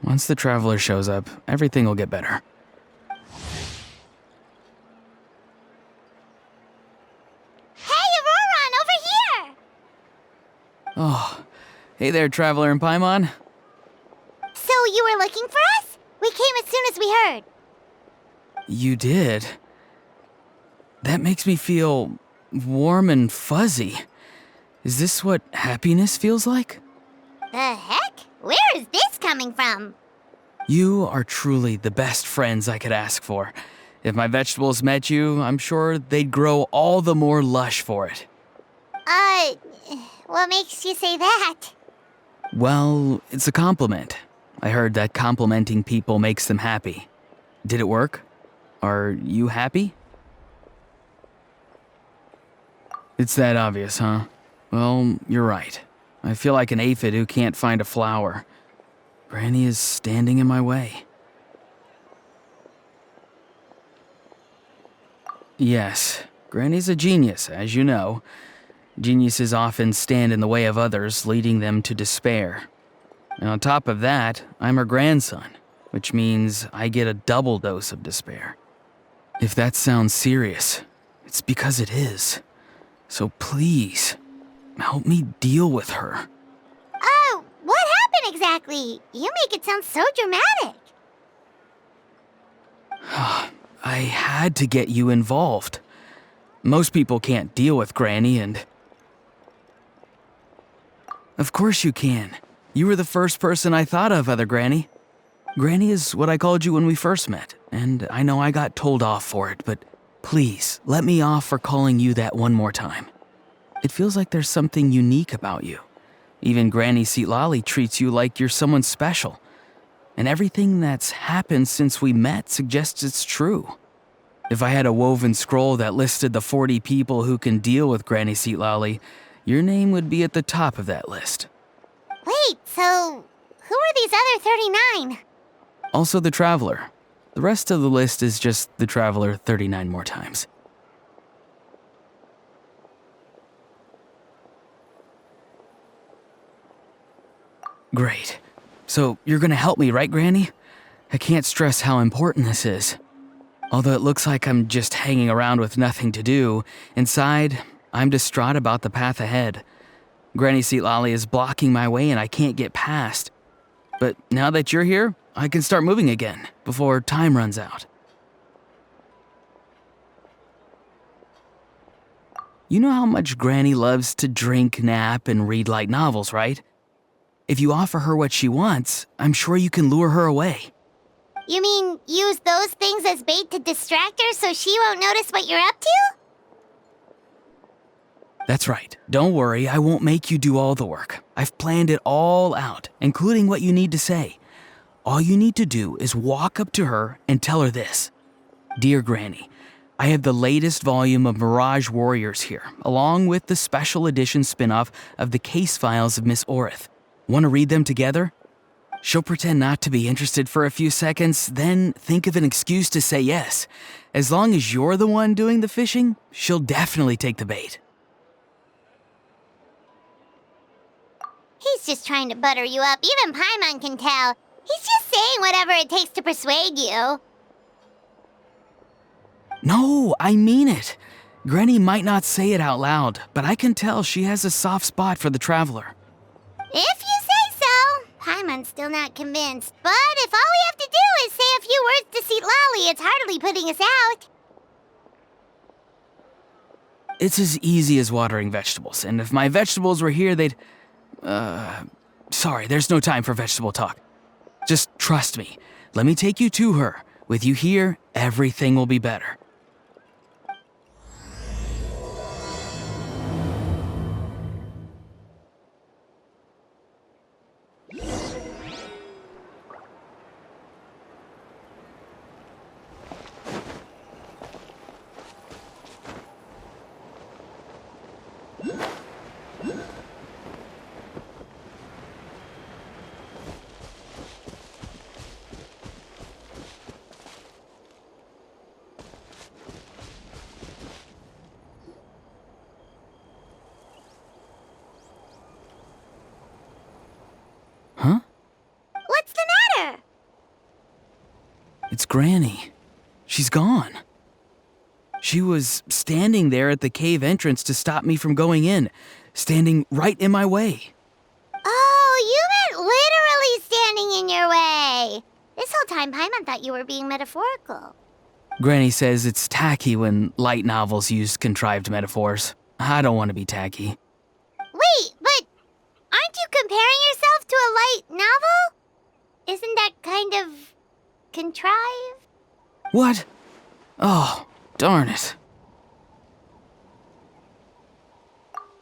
Once the traveler shows up, everything will get better. Hey, Auroron, over here! Oh, hey there, traveler in Paimon. So you were looking for us? We came as soon as we heard. You did? That makes me feel warm and fuzzy. Is this what happiness feels like? The heck? Where is this coming from? You are truly the best friends I could ask for. If my vegetables met you, I'm sure they'd grow all the more lush for it. What makes you say that? Well, it's a compliment. I heard that complimenting people makes them happy. Did it work? Are you happy? It's that obvious, huh? Well, you're right. I feel like an aphid who can't find a flower. Granny is standing in my way. Yes, Granny's a genius, as you know. Geniuses often stand in the way of others, leading them to despair. And on top of that, I'm her grandson, which means I get a double dose of despair. If that sounds serious, it's because it is. So please, help me deal with her. Oh, what happened exactly? You make it sound so dramatic. I had to get you involved. Most people can't deal with Granny and... Of course you can. You were the first person I thought of, other Granny. Granny is what I called you when we first met, and I know I got told off for it, but please, let me off for calling you that one more time. It feels like there's something unique about you. Even Granny Seatlali treats you like you're someone special. And everything that's happened since we met suggests it's true. If I had a woven scroll that listed the 40 people who can deal with Granny Seatlali, your name would be at the top of that list. Wait, so who are these other 39? Also the Traveler. The rest of the list is just the Traveler 39 more times. Great. So you're gonna help me, right, Granny? I can't stress how important this is. Although it looks like I'm just hanging around with nothing to do, inside, I'm distraught about the path ahead. Granny Seatlali is blocking my way and I can't get past. But now that you're here, I can start moving again, before time runs out. You know how much Granny loves to drink, nap, and read light novels, right? If you offer her what she wants, I'm sure you can lure her away. You mean use those things as bait to distract her so she won't notice what you're up to? That's right. Don't worry, I won't make you do all the work. I've planned it all out, including what you need to say. All you need to do is walk up to her and tell her this. Dear Granny, I have the latest volume of Mirage Warriors here, along with the special edition spin-off of the case files of Miss Orith. Want to read them together? She'll pretend not to be interested for a few seconds, then think of an excuse to say yes. As long as you're the one doing the fishing, she'll definitely take the bait. He's just trying to butter you up. Even Paimon can tell. He's just saying whatever it takes to persuade you. No, I mean it. Granny might not say it out loud, but I can tell she has a soft spot for the Traveler. If you say so. Paimon's still not convinced. But if all we have to do is say a few words to Seatlali, it's hardly putting us out. It's as easy as watering vegetables, and if my vegetables were here, they'd... Sorry, there's no time for vegetable talk. Just trust me. Let me take you to her. With you here, everything will be better. It's Granny. She's gone. She was standing there at the cave entrance to stop me from going in, standing right in my way. Oh, you meant literally standing in your way. This whole time, Paimon thought you were being metaphorical. Granny says it's tacky when light novels use contrived metaphors. I don't want to be tacky. Wait, but aren't you comparing yourself to a light novel? Isn't that kind of contrived? What? Oh, darn it.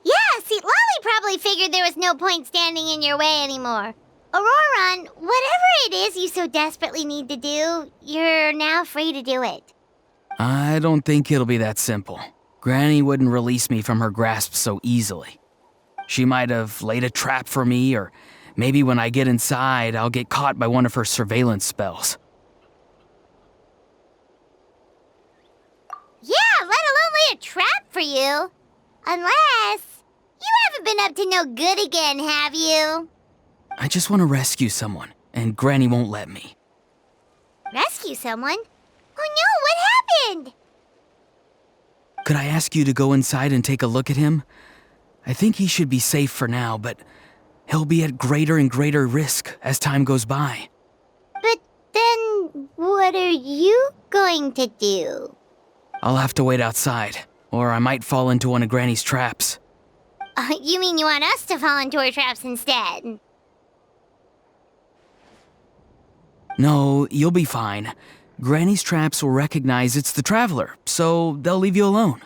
Yeah, see, Lolly probably figured there was no point standing in your way anymore. Auroron, whatever it is you so desperately need to do, you're now free to do it. I don't think it'll be that simple. Granny wouldn't release me from her grasp so easily. She might have laid a trap for me, or maybe when I get inside, I'll get caught by one of her surveillance spells. Yeah, let alone lay a trap for you. Unless you haven't been up to no good again, have you? I just want to rescue someone, and Granny won't let me. Rescue someone? Oh no, what happened? Could I ask you to go inside and take a look at him? I think he should be safe for now, but he'll be at greater and greater risk as time goes by. But then, what are you going to do? I'll have to wait outside, or I might fall into one of Granny's traps. You mean you want us to fall into her traps instead? No, you'll be fine. Granny's traps will recognize it's the traveler, so they'll leave you alone.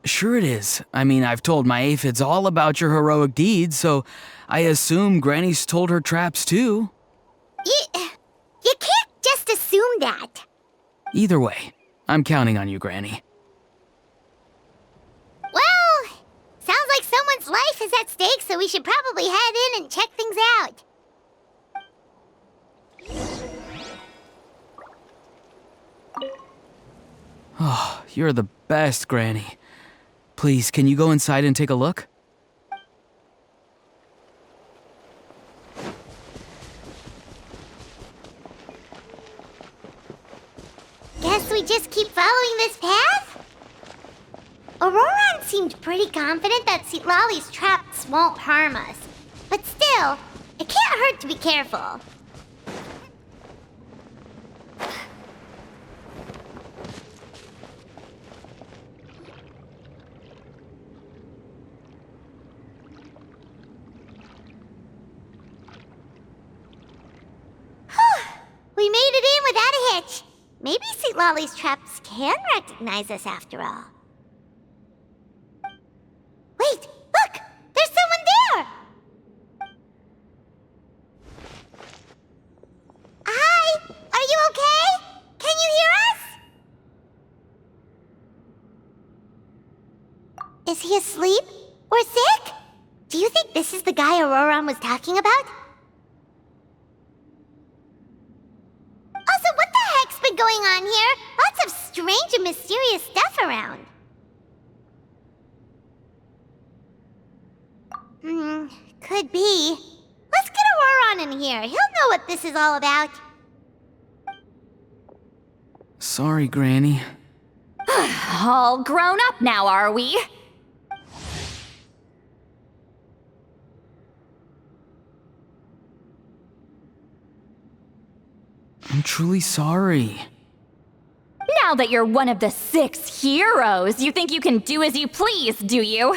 Sure it is. I mean, I've told my aphids all about your heroic deeds, so I assume Granny's told her traps too. You can't just assume that. Either way, I'm counting on you, Granny. Well, sounds like someone's life is at stake, so we should probably head in and check things out. Oh, you're the best, Granny. Please, can you go inside and take a look? Guess we just keep following this path? Auroron seemed pretty confident that Lolly's traps won't harm us. But still, it can't hurt to be careful. We made it in without a hitch. Maybe St. Lolly's traps can recognize us after all. Wait, look! There's someone there! Hi! Are you okay? Can you hear us? Is he asleep? Or sick? Do you think this is the guy Auroron was talking about? Also, what the heck's been going on here? Lots of strange and mysterious stuff around. Could be. Let's get Auroron in here. He'll know what this is all about. Sorry, Granny. All grown up now, are we? I'm truly sorry. Now that you're one of the 6 heroes, you think you can do as you please, do you?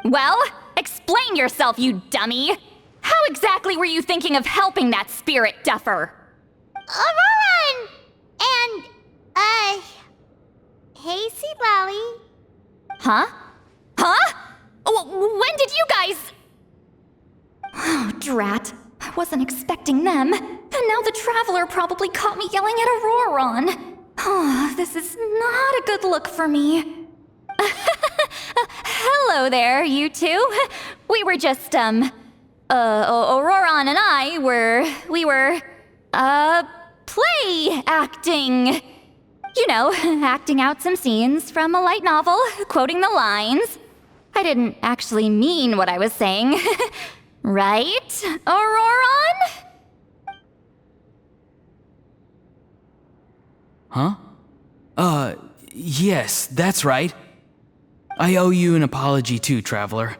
Well, explain yourself, you dummy! How exactly were you thinking of helping that spirit duffer? Auroron! And, hey, Seed Lolly. Huh? When did you guys... Oh, drat. I wasn't expecting them. And now the Traveler probably caught me yelling at Auroron. Oh, this is not a good look for me. Hello there, you two. We were just, Auroron and I we were, play acting. You know, acting out some scenes from a light novel, quoting the lines. I didn't actually mean what I was saying. Right, Auroron? Huh? Yes, that's right. I owe you an apology too, Traveler.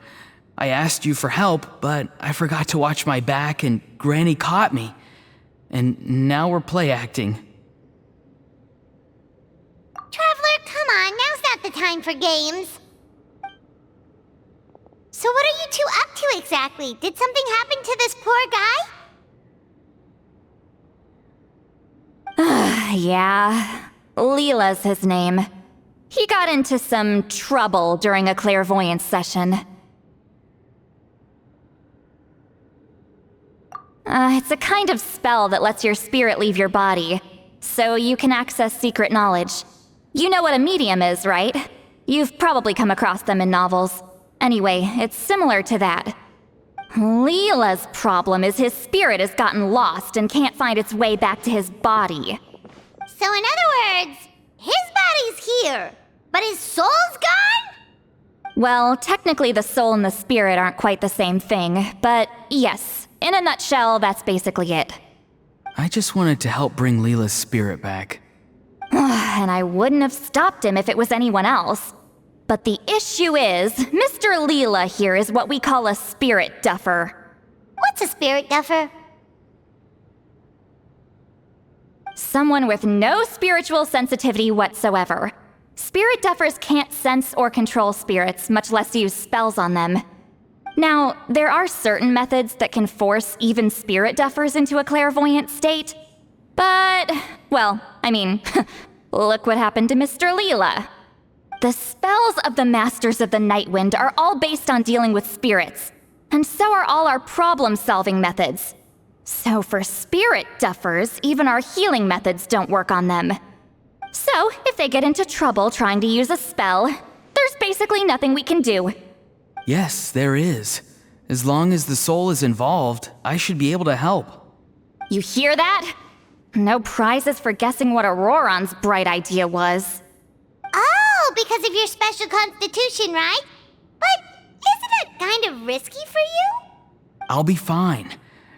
I asked you for help, but I forgot to watch my back and Granny caught me. And now we're play acting. Traveler, come on, now's not the time for games. So what are you two up to exactly? Did something happen to this poor guy? Yeah. Leela's his name. He got into some trouble during a clairvoyance session. It's a kind of spell that lets your spirit leave your body, so you can access secret knowledge. You know what a medium is, right? You've probably come across them in novels. Anyway, it's similar to that. Leela's problem is his spirit has gotten lost and can't find its way back to his body. So in other words, his body's here, but his soul's gone? Well, technically the soul and the spirit aren't quite the same thing, but yes, in a nutshell, that's basically it. I just wanted to help bring Leela's spirit back. And I wouldn't have stopped him if it was anyone else. But the issue is, Mr. Leela here is what we call a spirit duffer. What's a spirit duffer? Someone with no spiritual sensitivity whatsoever. Spirit duffers can't sense or control spirits, much less use spells on them. Now, there are certain methods that can force even spirit duffers into a clairvoyant state. But, well, I mean, look what happened to Mr. Leela. The spells of the Masters of the Nightwind are all based on dealing with spirits, and so are all our problem-solving methods. So for spirit duffers, even our healing methods don't work on them. So, if they get into trouble trying to use a spell, there's basically nothing we can do. Yes, there is. As long as the soul is involved, I should be able to help. You hear that? No prizes for guessing what Auroron's bright idea was. Oh, because of your special constitution, right? But isn't it kind of risky for you? I'll be fine.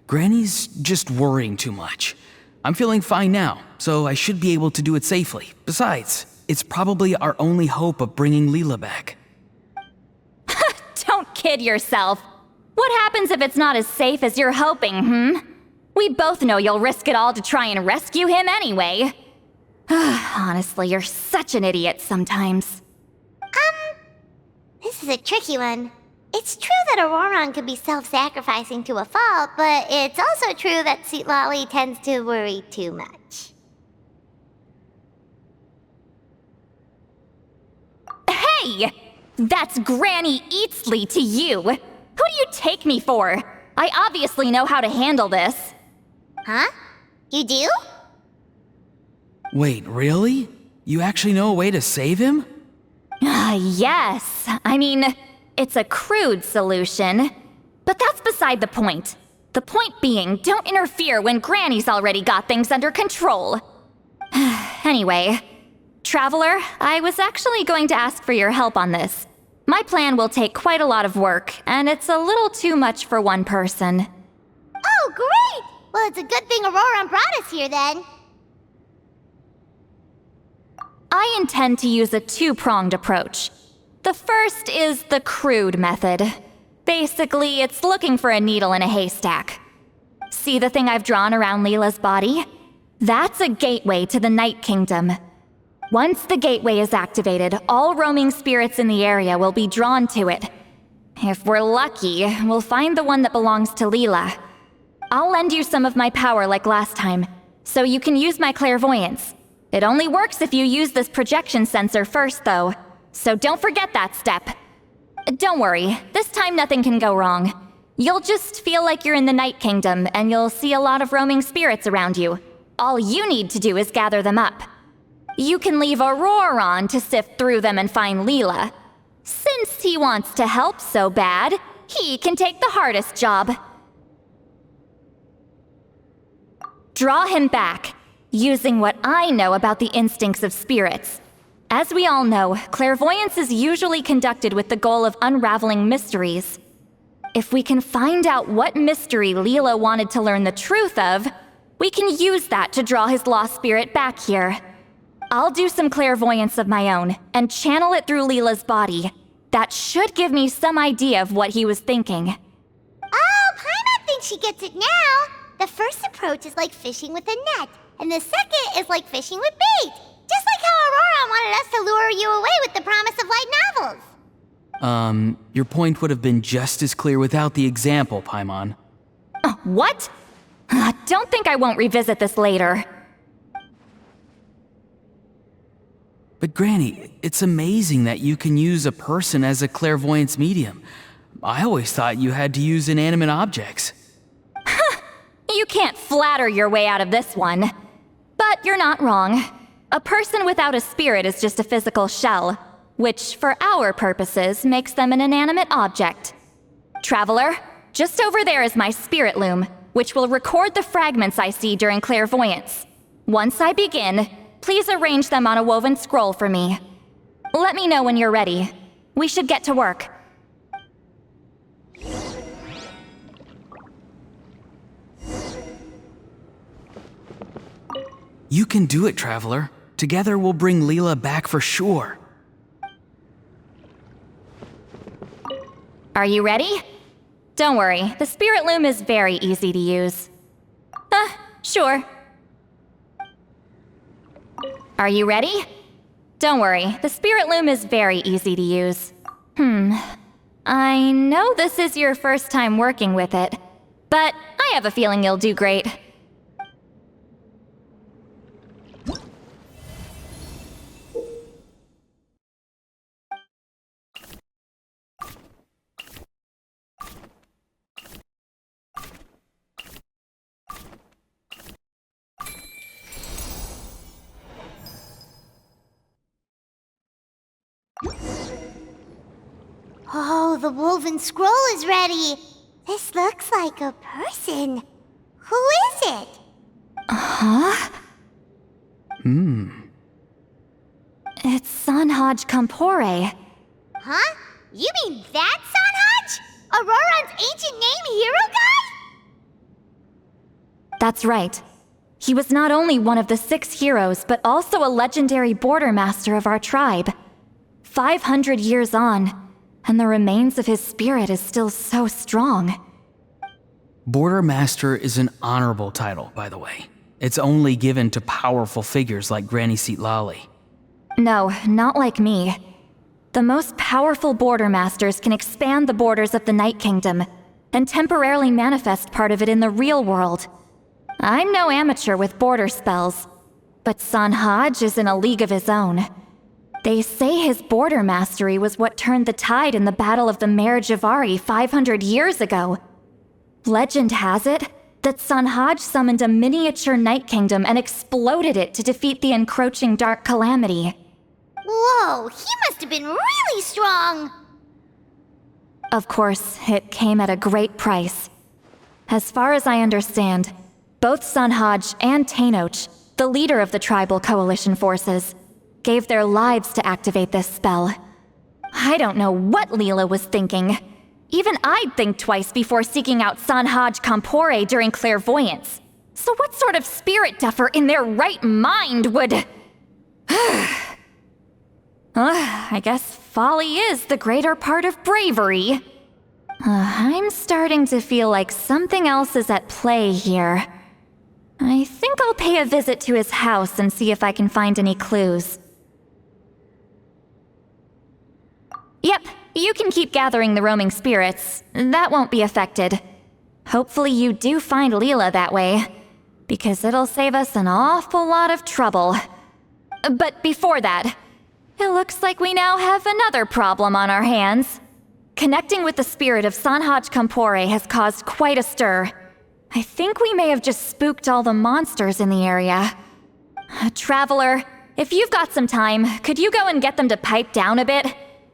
Granny's just worrying too much. I'm feeling fine now, so I should be able to do it safely. Besides, it's probably our only hope of bringing Leela back. Don't kid yourself. What happens if it's not as safe as you're hoping, We both know you'll risk it all to try and rescue him anyway. Honestly, you're such an idiot sometimes. This is a tricky one. It's true that Auroron could be self-sacrificing to a fault, but it's also true that Citlali tends to worry too much. Hey! That's Granny Eatsley to you! Who do you take me for? I obviously know how to handle this. Huh? You do? Wait, really? You actually know a way to save him? Yes. I mean, it's a crude solution. But that's beside the point. The point being, don't interfere when Granny's already got things under control. Anyway, Traveler, I was actually going to ask for your help on this. My plan will take quite a lot of work, and it's a little too much for one person. Oh, great! Well, it's a good thing Auroron brought us here then. I intend to use a two-pronged approach. The first is the crude method. Basically, it's looking for a needle in a haystack. See the thing I've drawn around Leela's body? That's a gateway to the Night Kingdom. Once the gateway is activated, all roaming spirits in the area will be drawn to it. If we're lucky, we'll find the one that belongs to Leela. I'll lend you some of my power like last time, so you can use my clairvoyance. It only works if you use this projection sensor first, though, so don't forget that step. Don't worry, this time nothing can go wrong. You'll just feel like you're in the Night Kingdom, and you'll see a lot of roaming spirits around you. All you need to do is gather them up. You can leave Auroron to sift through them and find Leela. Since he wants to help so bad, he can take the hardest job. Draw him back, using what I know about the instincts of spirits. As we all know, clairvoyance is usually conducted with the goal of unraveling mysteries. If we can find out what mystery Leela wanted to learn the truth of, we can use that to draw his lost spirit back here. I'll do some clairvoyance of my own and channel it through Leela's body. That should give me some idea of what he was thinking. Oh, Paimon thinks she gets it now. The first approach is like fishing with a net, and the second is like fishing with bait. Just like how Aurora wanted us to lure you away with the promise of light novels. Your point would have been just as clear without the example, Paimon. What? Don't think I won't revisit this later. But Granny, it's amazing that you can use a person as a clairvoyance medium. I always thought you had to use inanimate objects. You can't flatter your way out of this one. But you're not wrong. A person without a spirit is just a physical shell, which, for our purposes, makes them an inanimate object. Traveler, just over there is my spirit loom, which will record the fragments I see during clairvoyance. Once I begin, please arrange them on a woven scroll for me. Let me know when you're ready. We should get to work. You can do it, Traveler. Together we'll bring Leela back for sure. Are you ready? Don't worry, the spirit loom is very easy to use. Sure. Are you ready? Don't worry, the spirit loom is very easy to use. I know this is your first time working with it, but I have a feeling you'll do great. Oh, the woven scroll is ready. This looks like a person. Who is it? It's Sanhaj Kampore. Huh? You mean that Sanhaj? Auroran's ancient name hero guy? That's right. He was not only one of the 6 heroes, but also a legendary border master of our tribe. 500 years on, and the remains of his spirit is still so strong. Border Master is an honorable title, by the way. It's only given to powerful figures like Granny Citlali. No, not like me. The most powerful border masters can expand the borders of the Night Kingdom and temporarily manifest part of it in the real world. I'm no amateur with border spells, but Sanhaj is in a league of his own. They say his border mastery was what turned the tide in the Battle of the Mare Javari 500 years ago. Legend has it that Sanhaj summoned a miniature Night Kingdom and exploded it to defeat the encroaching Dark Calamity. Whoa, he must have been really strong! Of course, it came at a great price. As far as I understand, both Sanhaj and Tainoch, the leader of the tribal coalition forces, gave their lives to activate this spell. I don't know what Leela was thinking. Even I'd think twice before seeking out Sanhaj Kampore during clairvoyance. So what sort of spirit duffer in their right mind would... I guess folly is the greater part of bravery. I'm starting to feel like something else is at play here. I think I'll pay a visit to his house and see if I can find any clues. Yep, you can keep gathering the roaming spirits. That won't be affected. Hopefully you do find Leela that way, because it'll save us an awful lot of trouble. But before that, it looks like we now have another problem on our hands. Connecting with the spirit of Sanhaj Kampore has caused quite a stir. I think we may have just spooked all the monsters in the area. Traveler, if you've got some time, could you go and get them to pipe down a bit?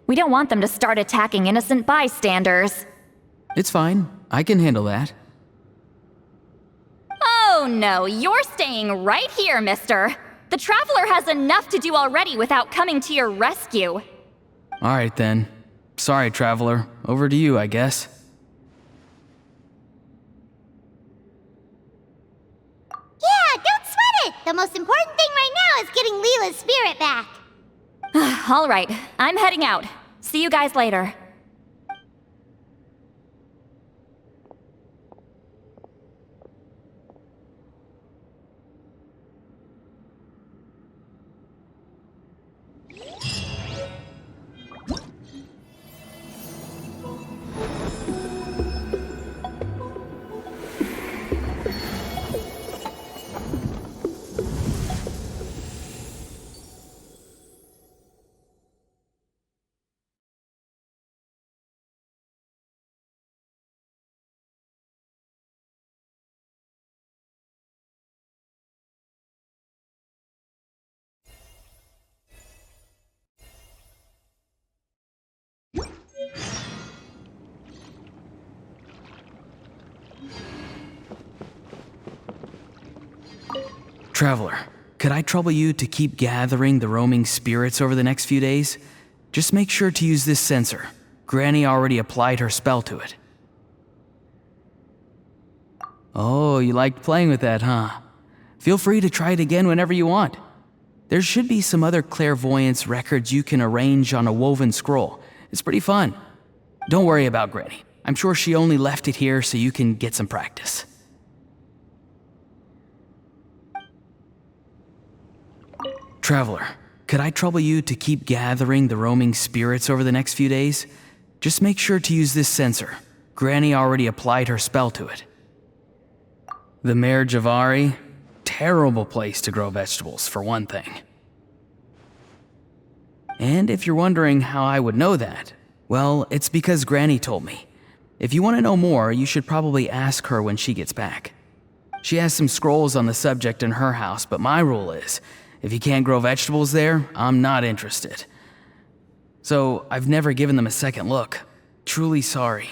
We don't want them to start attacking innocent bystanders. It's fine. I can handle that. Oh no, you're staying right here, mister. The Traveler has enough to do already without coming to your rescue. Alright then. Sorry, Traveler. Over to you, I guess. Yeah, don't sweat it! The most important thing right now as getting Leela's spirit back. All right, I'm heading out. See you guys later. Traveler, could I trouble you to keep gathering the roaming spirits over the next few days? Just make sure to use this sensor. Granny already applied her spell to it. Oh, you liked playing with that, huh? Feel free to try it again whenever you want. There should be some other clairvoyance records you can arrange on a woven scroll. It's pretty fun. Don't worry about Granny. I'm sure she only left it here so you can get some practice. Traveler, could I trouble you to keep gathering the roaming spirits over the next few days? Just make sure to use this sensor. Granny already applied her spell to it. The Mare Javari? Terrible place to grow vegetables, for one thing. And if you're wondering how I would know that, well, it's because Granny told me. If you want to know more, you should probably ask her when she gets back. She has some scrolls on the subject in her house, but my rule is, if you can't grow vegetables there, I'm not interested. So I've never given them a second look. Truly sorry.